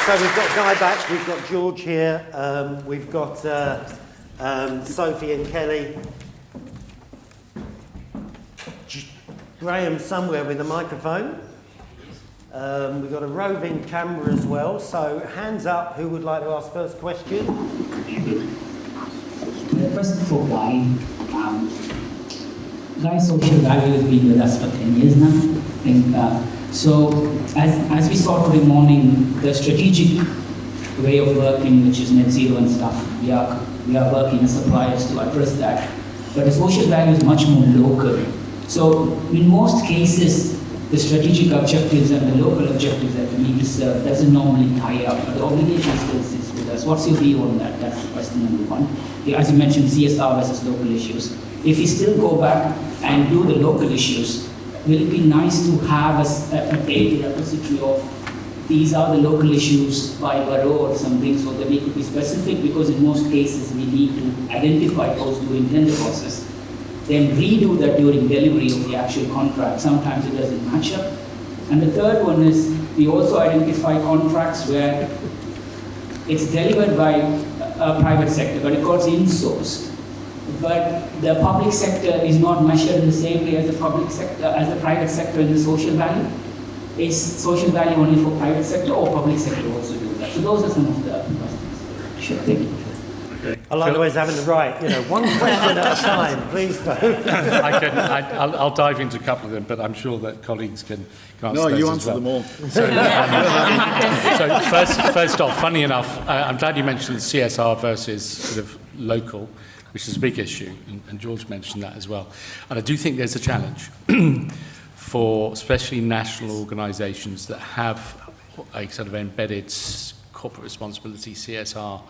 So we've got Guy back, we've got George here, we've got Sophie and Kelly. Graham somewhere with a microphone. We've got a roving camera as well, so hands up, who would like to ask first question? The question for Guy. Guy's social value has been with us for 10 years now. I think, so as we saw today morning, the strategic way of working, which is net zero and stuff, we are working as suppliers to address that. But the social value is much more local. So in most cases, the strategic objectives and the local objectives that we need to serve doesn't normally tie up, but the obligation still sits with us. What's your view on that? That's question number one. As you mentioned, CSR versus local issues. If we still go back and do the local issues, will it be nice to have a data repository of these are the local issues by borough or something, so that we could be specific, because in most cases we need to identify those who intend the process, then redo that during delivery of the actual contract. Sometimes it doesn't match up. And the third one is, we also identify contracts where it's delivered by a private sector, but it got insourced. But the public sector is not measured in the same way as the public sector, as the private sector in the social value. Is social value only for private sector, or public sector also do that? So those are some of the questions. Sure, thank you. Okay. I like always having the right, one question at a time, please, though. I'll dive into a couple of them, but I'm sure that colleagues can answer those you as answer well. them all. So first off, funny enough, I'm glad you mentioned CSR versus sort of local, which is a big issue, and George mentioned that as well. And I do think there's a challenge for especially national organisations that have a sort of embedded corporate responsibility, CSR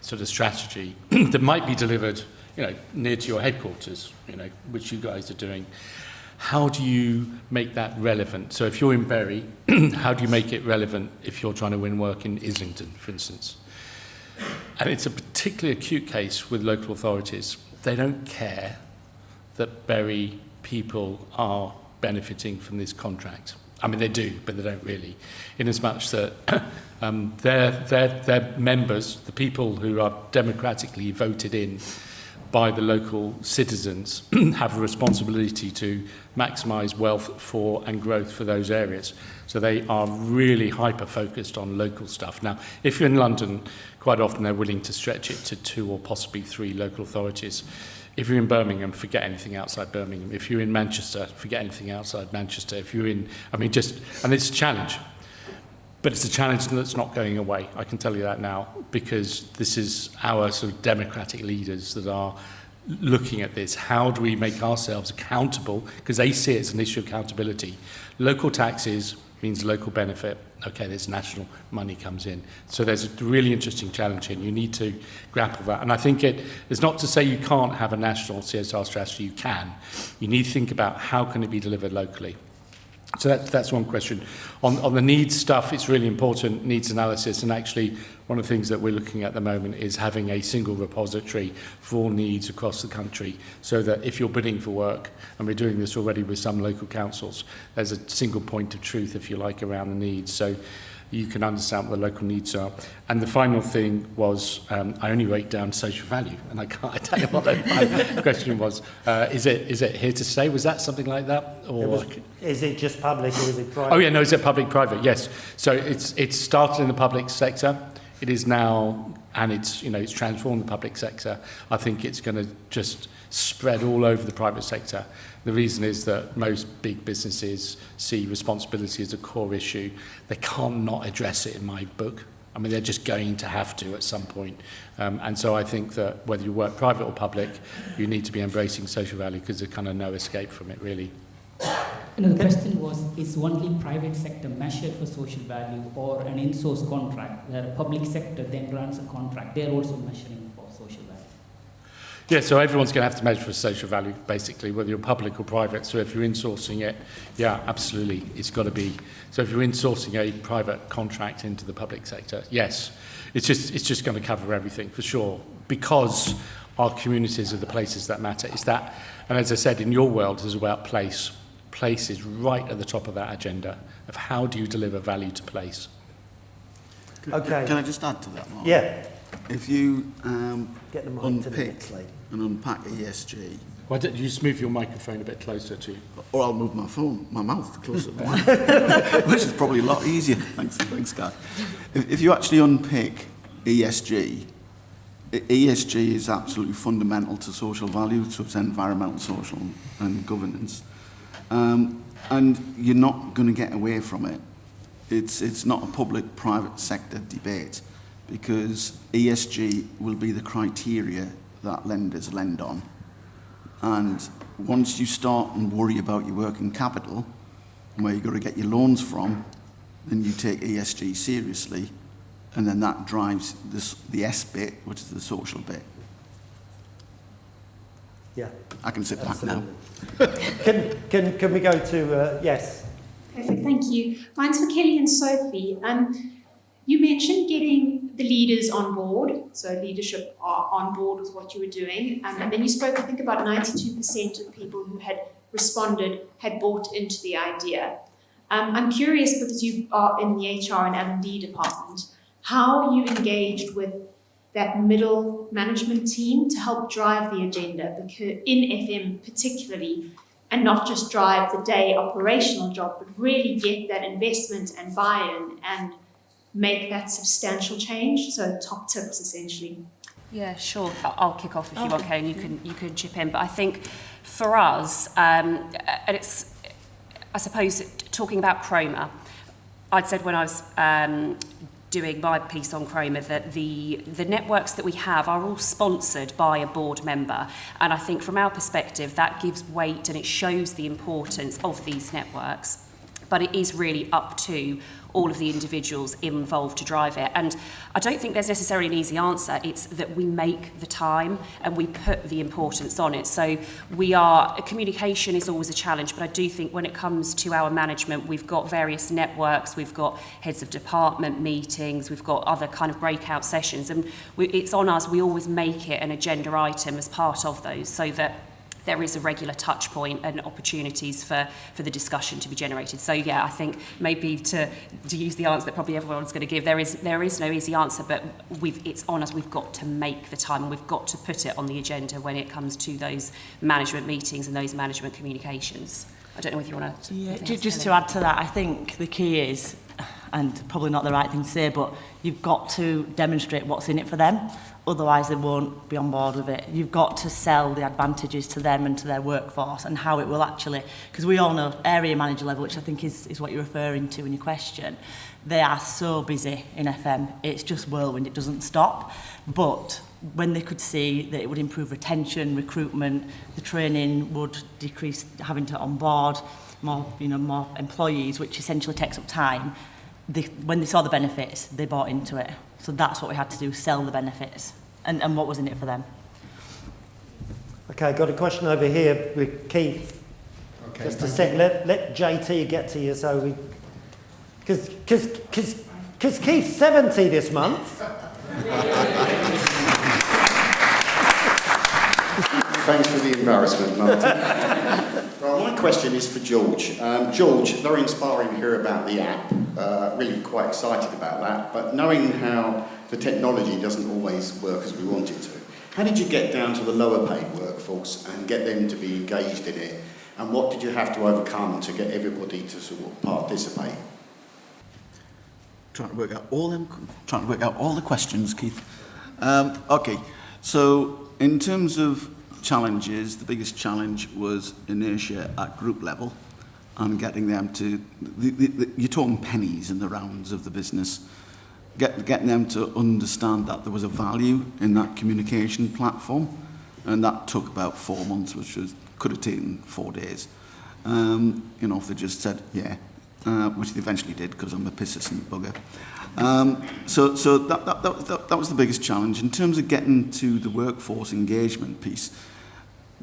sort of strategy that might be delivered, near to your headquarters, which you guys are doing. How do you make that relevant? So if you're in Bury, how do you make it relevant if you're trying to win work in Islington, for instance? And it's a particularly acute case with local authorities. They don't care that Bury people are benefiting from this contract. I mean, they do, but they don't really, in as much that their members, the people who are democratically voted in by the local citizens, have a responsibility to maximise wealth for and growth for those areas. So they are really hyper-focused on local stuff. Now, if you're in London, quite often they're willing to stretch it to 2 or possibly 3 local authorities. If you're in Birmingham, forget anything outside Birmingham. If you're in Manchester, forget anything outside Manchester. If you're in, and it's a challenge. But it's a challenge that's not going away, I can tell you that now, because this is our sort of democratic leaders that are looking at this. How do we make ourselves accountable? Because they see it as an issue of accountability. Local taxes means local benefit. Okay, there's national money comes in. So there's a really interesting challenge here, and you need to grapple that. And I think it's not to say you can't have a national CSR strategy, you can. You need to think about how can it be delivered locally. So that's one question. On the needs stuff, it's really important, needs analysis, and actually one of the things that we're looking at the moment is having a single repository for all needs across the country, so that if you're bidding for work, and we're doing this already with some local councils, there's a single point of truth, if you like, around the needs. So you can understand what the local needs are. And the final thing was, I only wrote down social value, and I tell you what the question was. Is it here to stay? Was that something like that? Or is it just public or is it private? Oh yeah, no, is it public-private? Yes. So it's started in the public sector. It is now, and it's transformed the public sector. I think it's going to just spread all over the private sector. The reason is that most big businesses see responsibility as a core issue. They can't not address it in my book. I mean, they're just going to have to at some point. And so I think that whether you work private or public, you need to be embracing social value, because there's kind of no escape from it, really. The question was, is only private sector measured for social value, or an in-source contract where a public sector then runs a contract? They're also measuring for social value. Yeah, so everyone's going to have to measure for social value, basically, whether you're public or private. So if you're insourcing it, yeah, absolutely, it's got to be. So if you're insourcing a private contract into the public sector, yes, it's just going to cover everything, for sure, because our communities are the places that matter. It's that, and as I said, in your world, it's about place. Place is right at the top of that agenda of how do you deliver value to place. Okay. Can I just add to that, Mark? Yeah. If you Get the mic to the unpick next lady. and unpack ESG, Why don't you just move your microphone a bit closer to you? or I'll move my mouth closer, which is probably a lot easier. Thanks, Guy. If you actually unpick ESG, ESG is absolutely fundamental to social value, so it's environmental, social and governance. And you're not going to get away from it. It's not a public-private sector debate, because ESG will be the criteria that lenders lend on. And once you start and worry about your working capital, and where you've got to get your loans from, then you take ESG seriously, and then that drives the S bit, which is the social bit. Yeah. I can sit back now. Can we go to, yes? Perfect, thank you. Mine's for Kelly and Sophie. You mentioned getting the leaders on board, so leadership are on board with what you were doing, and then you spoke, I think, about 92% of people who had responded had bought into the idea. I'm curious, because you are in the HR and L&D department, how you engaged with that middle management team to help drive the agenda, because in FM particularly, and not just drive the day operational job, but really get that investment and buy-in and make that substantial change. So top tips, essentially. Yeah, sure. I'll kick off if you want, Karen. You can chip in. But I think for us, and it's, I suppose, talking about Chroma, I'd said when I was doing my piece on Chroma that the networks that we have are all sponsored by a board member, and I think from our perspective that gives weight and it shows the importance of these networks, but it is really up to all of the individuals involved to drive it. And I don't think there's necessarily an easy answer. It's that we make the time and we put the importance on it. So communication is always a challenge, but I do think when it comes to our management, we've got various networks, we've got heads of department meetings, we've got other kind of breakout sessions, and it's on us. We always make it an agenda item as part of those, so that there is a regular touch point and opportunities for the discussion to be generated. So yeah, I think maybe to use the answer that probably everyone's going to give, there is no easy answer, but it's on us. We've got to make the time and we've got to put it on the agenda when it comes to those management meetings and those management communications. I don't know if you want to... Yeah, just to add to that, I think the key is, and probably not the right thing to say, but you've got to demonstrate what's in it for them. Otherwise, they won't be on board with it. You've got to sell the advantages to them and to their workforce and how it will actually... Because we all know area manager level, which I think is what you're referring to in your question, they are so busy in FM. It's just whirlwind. It doesn't stop. But when they could see that it would improve retention, recruitment, the training would decrease having to onboard more employees, which essentially takes up time, when they saw the benefits, they bought into it. So that's what we had to do, sell the benefits and what was in it for them. Okay, got a question over here with Keith. Okay, just a sec, let JT get to you, so we... Because Keith's 70 this month. Thanks for the embarrassment, Martin. Well, my question is for George. George, very inspiring to hear about the app. Really quite excited about that. But knowing how the technology doesn't always work as we want it to, how did you get down to the lower paid workforce and get them to be engaged in it? And what did you have to overcome to get everybody to sort of participate? Trying to work out all the questions, Keith. Okay, so in terms of challenges, the biggest challenge was inertia at group level and getting them to, you're talking pennies in the rounds of the business, getting them to understand that there was a value in that communication platform, and that took about 4 months, which could have taken 4 days. If they just said, yeah, which they eventually did because I'm a persistent bugger. So that was the biggest challenge. In terms of getting to the workforce engagement piece,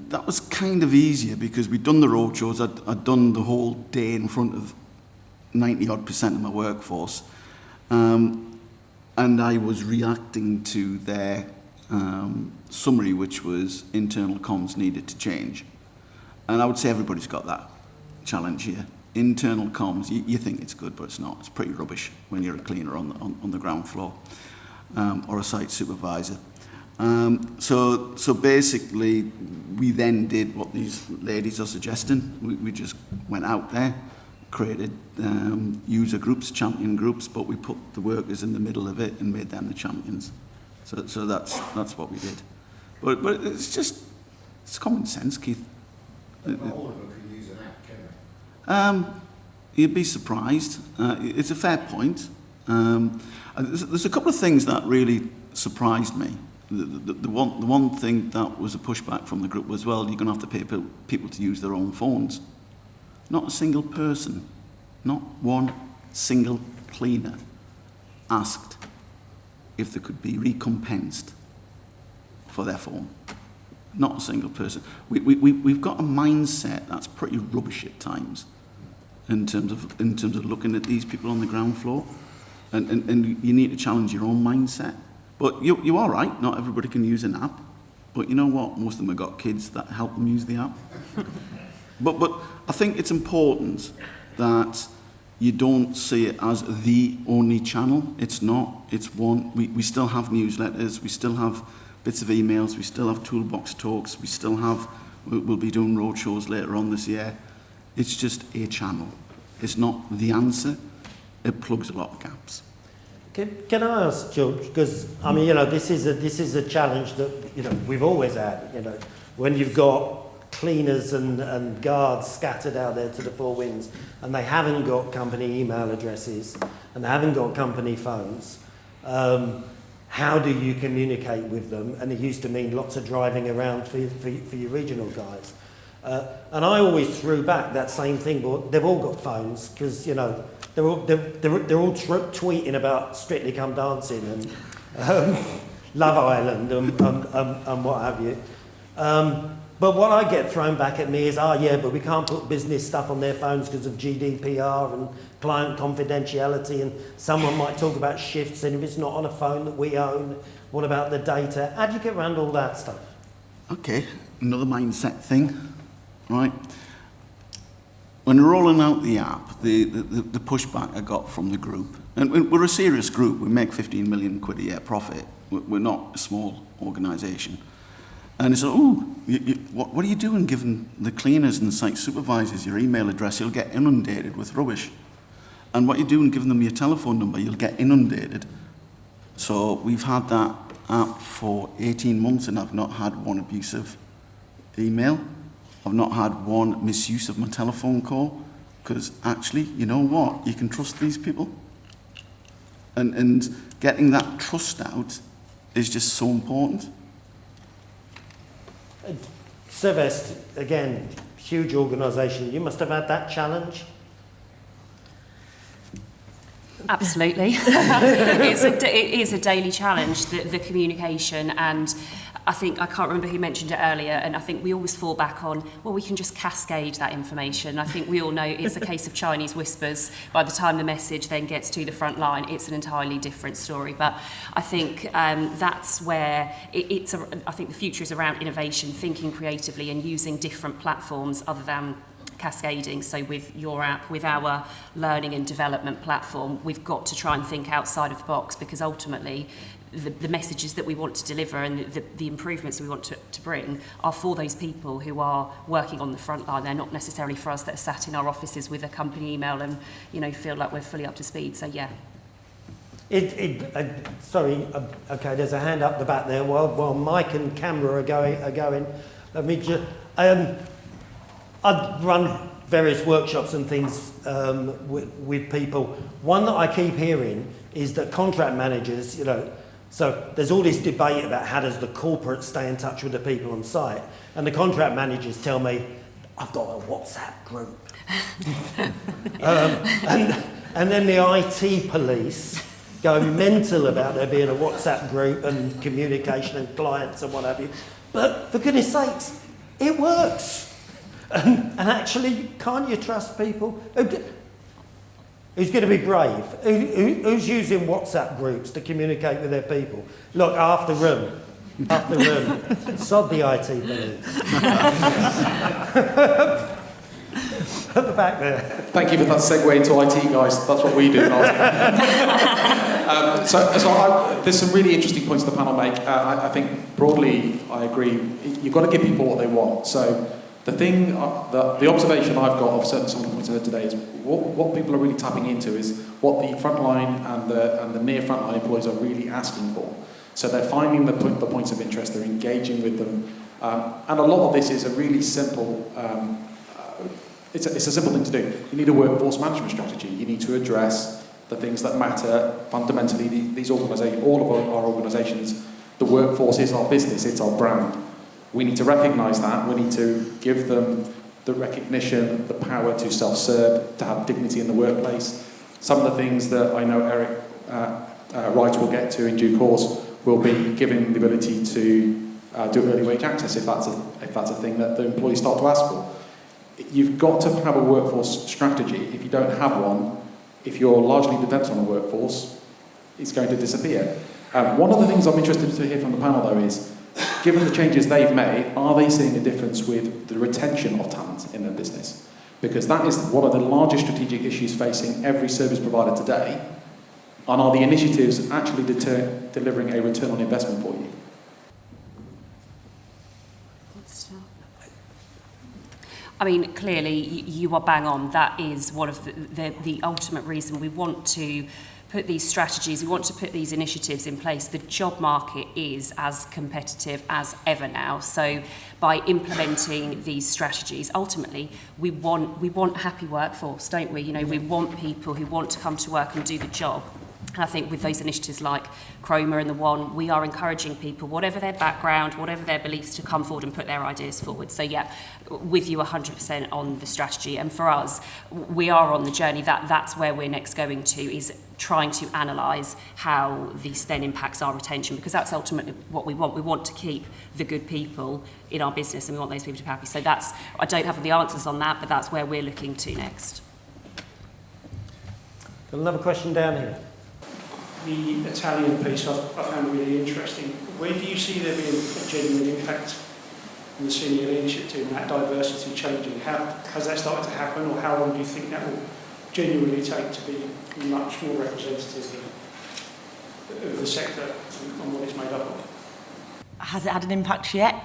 that was kind of easier because we'd done the roadshows. I'd done the whole day in front of 90-odd% of my workforce, and I was reacting to their summary, which was internal comms needed to change. And I would say everybody's got that challenge here. internal comms, you think it's good, but it's not. It's pretty rubbish when you're a cleaner on the ground floor or a site supervisor. So basically, we then did what these ladies are suggesting. We just went out there, created user groups, champion groups, but we put the workers in the middle of it and made them the champions. So that's what we did. But it's common sense, Keith. Not all of them can use an app, can they? You'd be surprised. It's a fair point. There's a couple of things that really surprised me. The one thing that was a pushback from the group was, well, you're going to have to pay people to use their own phones. Not a single person, not one single cleaner asked if they could be recompensed for their phone. Not a single person. We've got a mindset that's pretty rubbish at times in terms of looking at these people on the ground floor, and you need to challenge your own mindset. But you are right. Not everybody can use an app, but you know what? Most of them have got kids that help them use the app. But I think it's important that you don't see it as the only channel. It's not. It's one. We still have newsletters. We still have bits of emails. We still have toolbox talks. We'll be doing roadshows later on this year. It's just a channel. It's not the answer. It plugs a lot of gaps. Can I ask, George? Because I mean, this is a challenge that we've always had. When you've got cleaners and guards scattered out there to the four winds, and they haven't got company email addresses, and they haven't got company phones. How do you communicate with them? And it used to mean lots of driving around for your regional guys. And I always threw back that same thing, but they've all got phones because they're all tweeting about Strictly Come Dancing and Love Island and what have you. But what I get thrown back at me is, but we can't put business stuff on their phones because of GDPR and client confidentiality, and someone might talk about shifts, and if it's not on a phone that we own, what about the data? How do you get around all that stuff? Okay, another mindset thing, right? When we're rolling out the app, the pushback I got from the group, and we're a serious group, we make 15 million quid a year profit, we're not a small organisation. And it's what are you doing giving the cleaners and the site supervisors your email address? You'll get inundated with rubbish. And what you're doing giving them your telephone number, you'll get inundated. So we've had that app for 18 months and I've not had one abusive email. I've not had one misuse of my telephone call, because actually, you know what? You can trust these people. And getting that trust out is just so important. Servest, again, huge organisation. You must have had that challenge. Absolutely. It is a daily challenge, the communication, and I can't remember who mentioned it earlier, and I think we always fall back on, well, we can just cascade that information. I think we all know it's a case of Chinese whispers. By the time the message then gets to the front line, it's an entirely different story. But I think that's where I think the future is around innovation, thinking creatively and using different platforms other than cascading. So with your app, with our learning and development platform, we've got to try and think outside of the box, because ultimately the messages that we want to deliver and the improvements we want to bring are for those people who are working on the front line. They're not necessarily for us that are sat in our offices with a company email and feel like we're fully up to speed. So yeah. Sorry, okay, there's a hand up the back there while mic and camera are going. Let me just... I've run various workshops and things with people. One that I keep hearing is that contract managers, so there's all this debate about how does the corporate stay in touch with the people on site, and the contract managers tell me, I've got a WhatsApp group. And then the IT police go mental about there being a WhatsApp group and communication and clients and what have you. But for goodness sakes, it works. And actually, can't you trust people? Who's going to be brave? Who's using WhatsApp groups to communicate with their people? Look, half the room. Sod the IT police. At the back there. Thank you for that segue into IT, guys. That's what we do. There's some really interesting points the panel make. I think broadly, I agree. You've got to give people what they want. So the thing, the observation I've got of certainly some of the points I heard today is what people are really tapping into is what the frontline and the near frontline employees are really asking for. So they're finding the points of interest, they're engaging with them, and a lot of this is a really simple. It's a simple thing to do. You need a workforce management strategy. You need to address the things that matter. Fundamentally, these organisations, all of our organisations, the workforce is our business, it's our brand. We need to recognise that. We need to give them the recognition, the power to self-serve, to have dignity in the workplace. Some of the things that I know Eric Wright will get to in due course will be giving the ability to do early wage access if that's a thing that the employees start to ask for. You've got to have a workforce strategy. If you don't have one, if you're largely dependent on a workforce, it's going to disappear. One of the things I'm interested to hear from the panel, though, is given the changes they've made, are they seeing a difference with the retention of talent in their business? Because that is one of the largest strategic issues facing every service provider today. And are the initiatives actually delivering a return on investment for you? I mean, clearly, you are bang on. That is one of the ultimate reason we want to put these strategies, we want to put these initiatives in place. The job market is as competitive as ever now. So by implementing these strategies, ultimately, we want a happy workforce, don't we? You know, we want people who want to come to work and do the job. And I think with those initiatives like Chroma and the One, we are encouraging people, whatever their background, whatever their beliefs, to come forward and put their ideas forward. So yeah, with you 100% on the strategy. And for us, we are on the journey. That's where we're next going to, is trying to analyse how this then impacts our retention, because that's ultimately what we want. We want to keep the good people in our business and we want those people to be happy. So that's, I don't have the answers on that, but that's where we're looking to next. Got another question down here. The Atalian piece I found really interesting. Where do you see there being a genuine impact on the senior leadership team, that diversity changing? How has that started to happen, or how long do you think that will genuinely take to be much more representative of the sector and what it's made up of? Has it had an impact yet?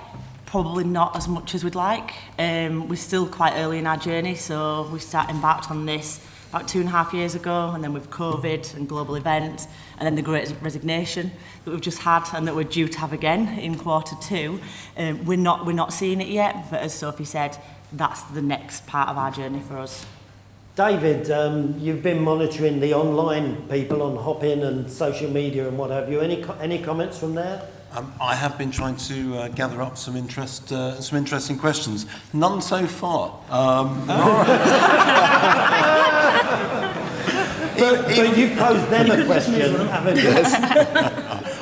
Probably not as much as we'd like. We're still quite early in our journey, so we embarked on this about 2.5 years ago, and then with COVID and global events, and then the Great Resignation that we've just had and that we're due to have again in Q2. We're not seeing it yet, but as Sophie said, that's the next part of our journey for us. David, you've been monitoring the online people on Hopin and social media and what have you. Any comments from there? I have been trying to gather up some interesting questions. None so far. But you've posed them a question, haven't you?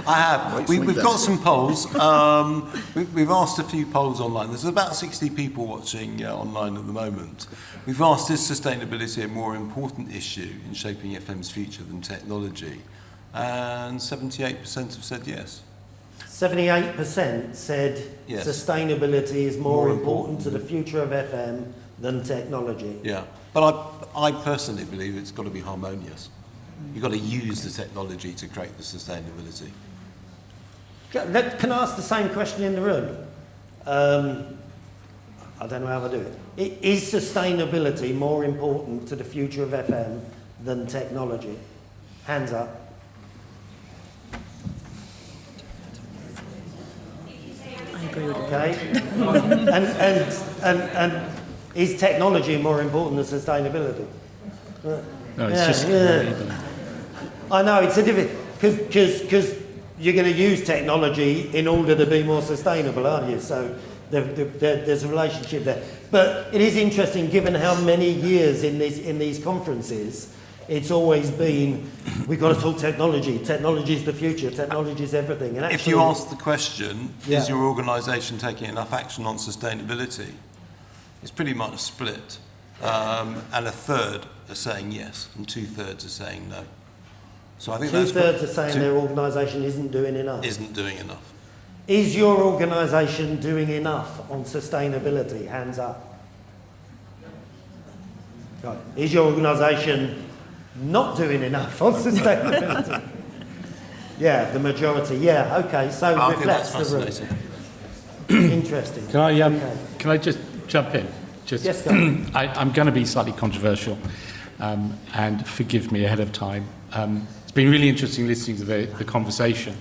I have. We've got some polls. We've asked a few polls online. There's about 60 people watching online at the moment. We've asked, is sustainability a more important issue in shaping FM's future than technology? And 78% have said yes. 78% said yes. Sustainability is more important to the future of FM than technology. Yeah, but I personally believe it's got to be harmonious. You've got to use the technology to create the sustainability. Can I ask the same question in the room? I don't know how to do it. Is sustainability more important to the future of FM than technology? Hands up. I agree with okay. and is technology more important than sustainability? No, it's just enabling. I know, it's a different, because you're going to use technology in order to be more sustainable, aren't you? So there's a relationship there. But it is interesting, given how many years in these conferences, it's always been, we've got to talk technology. Technology is the future. Technology is everything. And actually, if you ask the question, is your organisation taking enough action on sustainability? It's pretty much split. And a third are saying yes, and 2/3 are saying no. So I think 2/3 are saying their organisation isn't doing enough. Isn't doing enough. Is your organisation doing enough on sustainability? Hands up. Right. Is your organisation not doing enough on sustainability? Yeah, the majority. Yeah, okay. So I think reflects that's the room. fascinating. Interesting. Can I just jump in? Yes, go on. I'm going to be slightly controversial, and forgive me ahead of time. It's been really interesting listening to the conversation,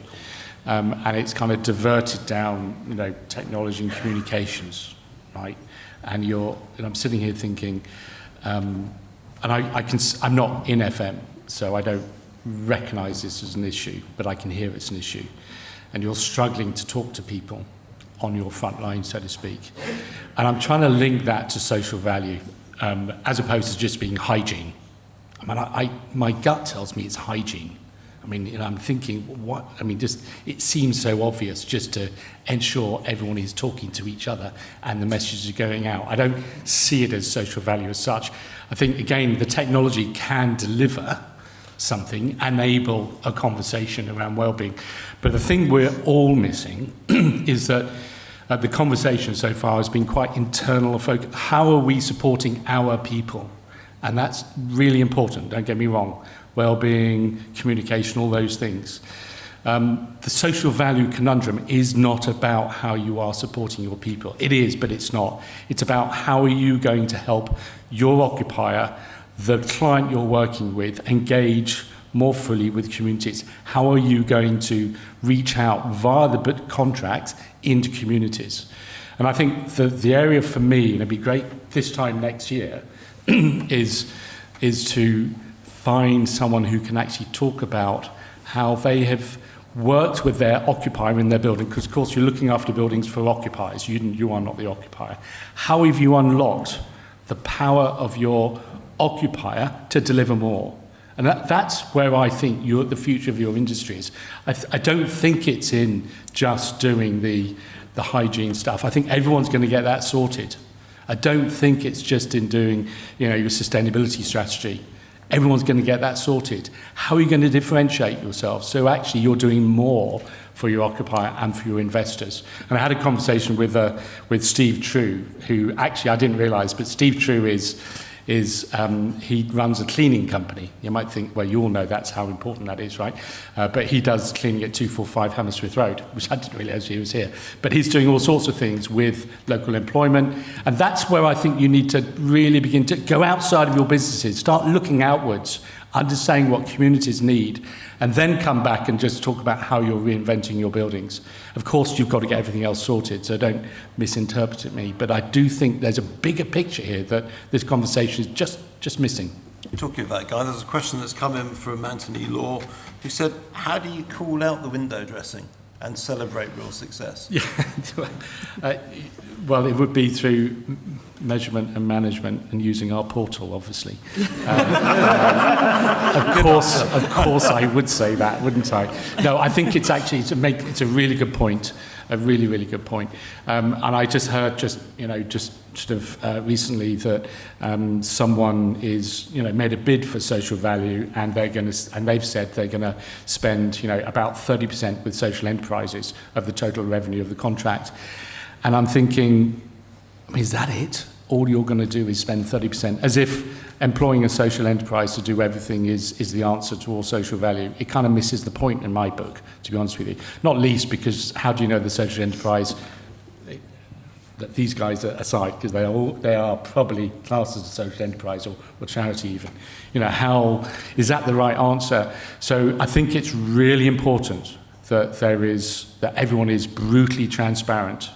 and it's kind of diverted down, technology and communications, right? And I'm sitting here thinking, and I'm not in FM, so I don't recognise this as an issue, but I can hear it's an issue, and you're struggling to talk to people on your front line, so to speak. And I'm trying to link that to social value, as opposed to just being hygiene. I mean, my gut tells me it's hygiene. I mean, I'm thinking, it seems so obvious just to ensure everyone is talking to each other and the messages are going out. I don't see it as social value as such. I think, again, the technology can deliver something, enable a conversation around well-being. But the thing we're all missing is that the conversation so far has been quite internal focused. How are we supporting our people? And that's really important, don't get me wrong. Well-being, communication, all those things. The social value conundrum is not about how you are supporting your people. It is, but it's not. It's about how are you going to help your occupier, the client you're working with, engage more fully with communities. How are you going to reach out via the contract into communities? And I think the area for me, and it'd be great this time next year, is to find someone who can actually talk about how they have worked with their occupier in their building, because of course you're looking after buildings for occupiers, you are not the occupier. How have you unlocked the power of your occupier to deliver more? And that's where I think the future of your industry is. I don't think it's in just doing the hygiene stuff. I think everyone's going to get that sorted. I don't think it's just in doing, your sustainability strategy. Everyone's going to get that sorted. How are you going to differentiate yourself so actually you're doing more for your occupier and for your investors? And I had a conversation with Steve True, who actually I didn't realise, but Steve True is he runs a cleaning company. You might think, well, you all know that's how important that is, right? But he does cleaning at 245 Hammersmith Road, which I didn't realise he was here. But he's doing all sorts of things with local employment. And that's where I think you need to really begin to go outside of your businesses, start looking outwards, understanding what communities need, and then come back and just talk about how you're reinventing your buildings. Of course, you've got to get everything else sorted, so don't misinterpret me. But I do think there's a bigger picture here that this conversation is just missing. Talking of that guy, there's a question that's come in from Anthony Law, who said, how do you call out the window dressing and celebrate real success? Yeah, well, it would be through measurement and management and using our portal, obviously. Of course I would say that, wouldn't I? No, I think it's actually, it's a really good point, a really, really good point. And I just heard recently that someone is, made a bid for social value, and they've said they're going to spend, about 30% with social enterprises of the total revenue of the contract. And I'm thinking, is that it? All you're going to do is spend 30%, as if employing a social enterprise to do everything is the answer to all social value. It kind of misses the point in my book, to be honest with you. Not least because how do you know the social enterprise, that these guys are aside, because they are probably classed as a social enterprise or charity even. How is that the right answer? So I think it's really important that that everyone is brutally transparent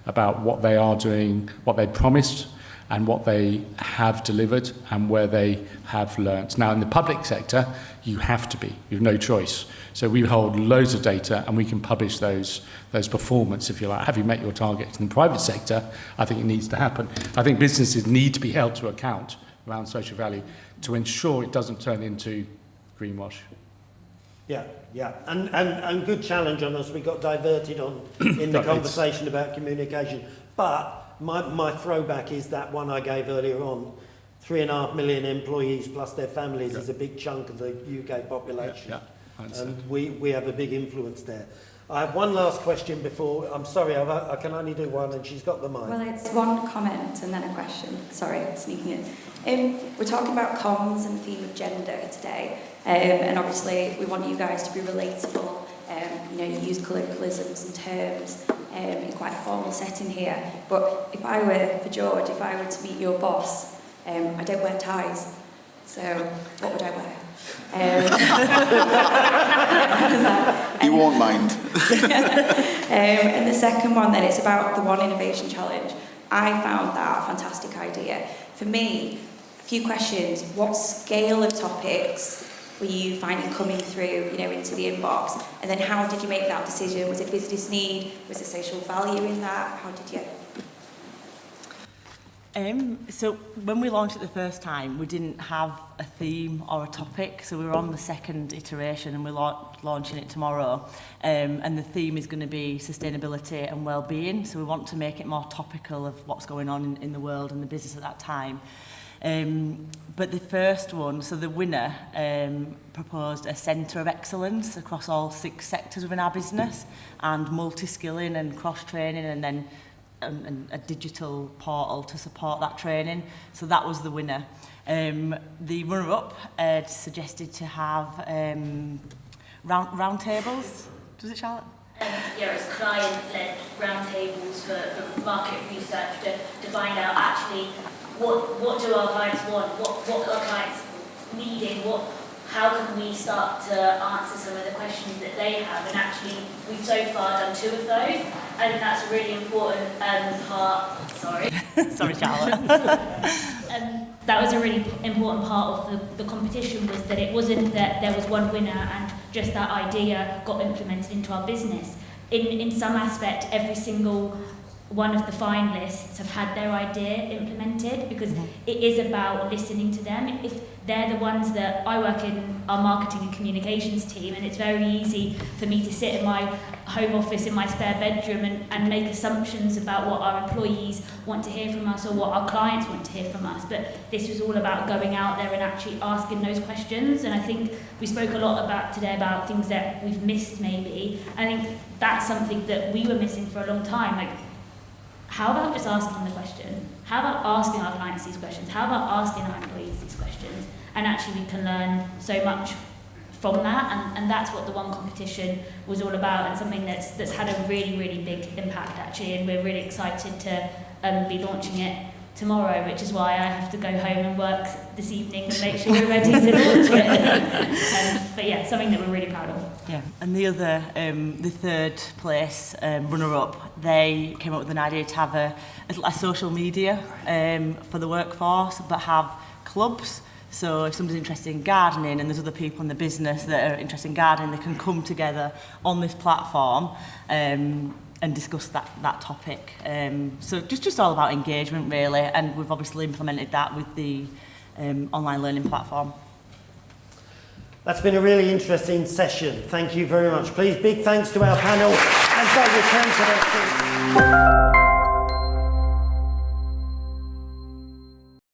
about what they are doing, what they promised, and what they have delivered, and where they have learnt. Now, in the public sector, you have to be. You have no choice. So we hold loads of data, and we can publish those performance, if you like. Have you met your targets? In the private sector, I think it needs to happen. I think businesses need to be held to account around social value to ensure it doesn't turn into greenwash. Yeah. And good challenge on us. We got diverted in the conversation about communication. But my throwback is that one I gave earlier on. 3.5 million employees plus their families is a big chunk of the UK population. Yeah, and we have a big influence there. I have one last question before. I'm sorry, I can only do one, and she's got the mic. Well, it's one comment and then a question. Sorry, sneaking in. We're talking about comms and the theme of gender today, and obviously we want you guys to be relatable. You use colloquialisms and terms in quite a formal setting here. But if I were, for George, if I were to meet your boss, I don't wear ties. So what would I wear? He won't mind. And the second one then, it's about the One Innovation Challenge. I found that a fantastic idea. For me, a few questions. What scale of topics were you finding coming through, into the inbox? And then how did you make that decision? Was it business need? Was there social value in that? How did you? So when we launched it the first time, we didn't have a theme or a topic. So we were on the second iteration and we're launching it tomorrow. And the theme is going to be sustainability and well-being. So we want to make it more topical of what's going on in the world and the business at that time. But the first one, so the winner proposed a centre of excellence across all 6 sectors within our business, and multi-skilling and cross-training, and then a digital portal to support that training. So that was the winner. The runner-up suggested to have round tables. Does it, Charlotte? It's client-led roundtables for market research to find out actually what do our clients want, what are clients needing, how can we start to answer some of the questions that they have. And actually, we've so far done 2 of those. I think that's a really important part. Sorry. Sorry, Charlotte. That was a really important part of the competition, was that it wasn't that there was one winner and just that idea got implemented into our business. In some aspect, every single one of the finalists have had their idea implemented, because it is about listening to them. If they're the ones that I work in our marketing and communications team, and it's very easy for me to sit in my home office in my spare bedroom and make assumptions about what our employees want to hear from us or what our clients want to hear from us. But this was all about going out there and actually asking those questions. And I think we spoke a lot about today about things that we've missed maybe. I think that's something that we were missing for a long time. Like, how about just asking the question? How about asking our clients these questions? How about asking our employees these questions? And actually we can learn so much from that, and that's what the One competition was all about, and something that's had a really, really big impact actually, and we're really excited to be launching it tomorrow, which is why I have to go home and work this evening and make sure we're ready to launch it. But yeah, something that we're really proud of. Yeah, and the other, the third place runner-up, they came up with an idea to have a social media for the workforce, but have clubs. So if somebody's interested in gardening and there's other people in the business that are interested in gardening, they can come together on this platform and discuss that topic. So just all about engagement really, and we've obviously implemented that with the online learning platform. That's been a really interesting session. Thank you very much. Please, big thanks to our panel as they return to their seats.